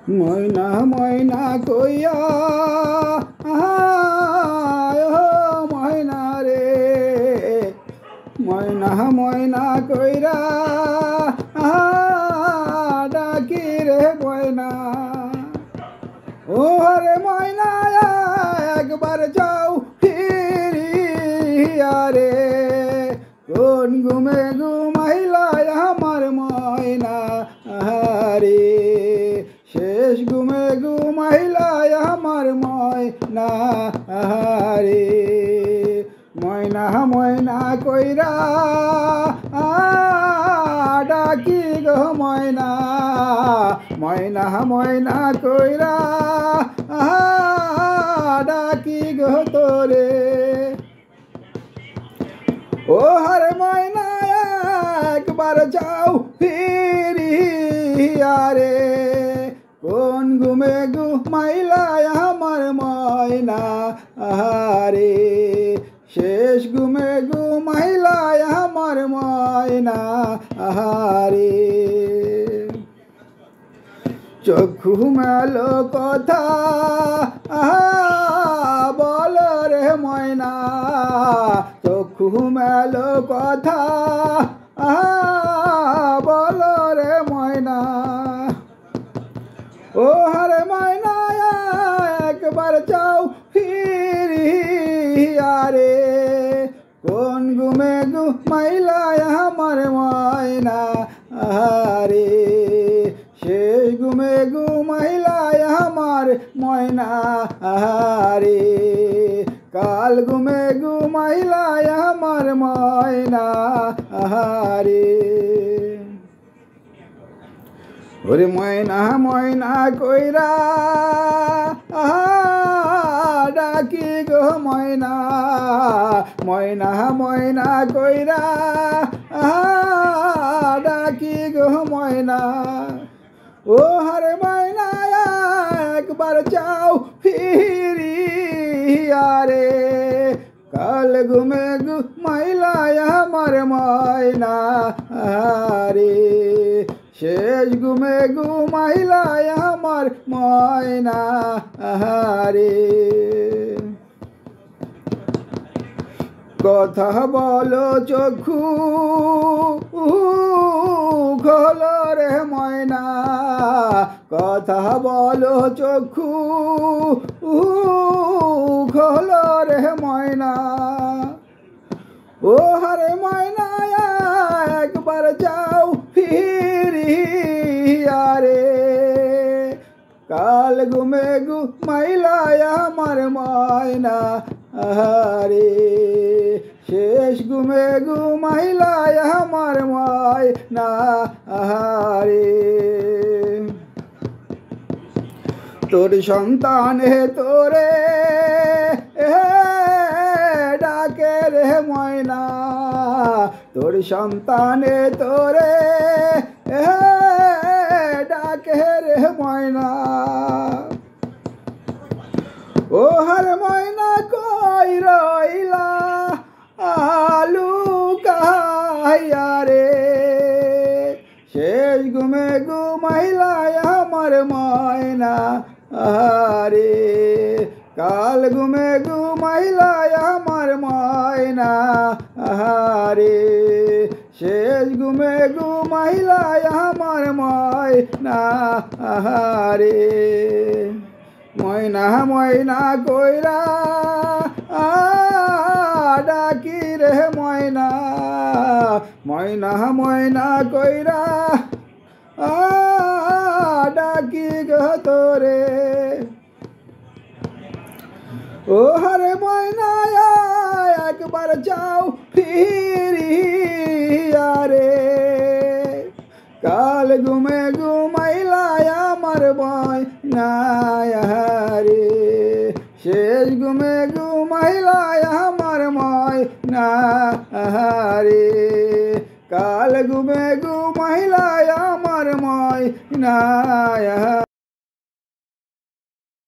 ময়না ময়না কইয়া ময়না রে ময়না ময়না কইরা ডাকি রে ময়না ও রে ময়না একবার যাও ফিরিয়া রে কোন ঘুমে ঘুমাইলা আমার ময়না রে শেষ ঘুমে ঘুমাইলা আমার ময়না রে ময়না ময়না কইরা ডাকি গো ময়না ময়না ময়না কইরা ডাকি গো তোরে ও হরে ময়না একবার যাও ফিরিয়া রে কোন ঘুমে ঘুমাইলা আমার ময়না রে শেষ ঘুমে ঘুমাইলা আমার ময়না রে চক্ষু মেলো কথা বল রে ময়না চক্ষু মেলো কথা বল রে ময়না ও হরে ময়না একবার যাও ফিরিয়া রে কোন ঘুমে ঘুমাইলা আমার ময়না রে শেষ ঘুমে ঘুমাইলা আমার ময়না রে কাল ঘুমে ঘুমাইলা আমার ময়না রে ওরে ময়না ময়না কইরা ডাকি গো ময়না ময়না ময়না কইরা ডাকি গো ময়না ও হরে ময়না একবার যাও ফিরিয়া রে কাল ঘুমে ঘুমাইলা আমার ময়না রে শেষ ঘুমে ঘুমাইলা আমার ময়না রে কথা বলো চক্ষু খোলো রে ময়না কথা বলো চক্ষু খোলো রে ময়না ও হরে ময়না একবার যাও ফিরিয়া রে কাল ঘুমে ঘুমাইলা আমার ময়না রে শেষ ঘুমে ঘুমাইলা আমার ময়না রে তোর সন্তানে তোরে ডাকে রে ময়না তোর সন্তানে তোরে ডাকে রে ময়না ও হর ময়না কই রইলা আলু কাইয়া রে শেষ ঘুমে ঘুমাইলা আমার ময়না রে কাল ঘুমে ঘুমাইলা আমার ময়না রে শেষ ঘুমে ঘুমাইলা আমার ময়না রে ময়না ময়না কইরা ডাকি রে ময়না ময়না ময়না কইরা ডাকি গো তোরে ও হরে ময়না একবার যাও ফিরিয়া রে কাল ঘুমে ঘুমাইলা আমার ময়না রে শেষ ঘুমে ঘুমাইলা আমার ময়না রে কাল ঘুমে ঘুমাইলা আমার ময়না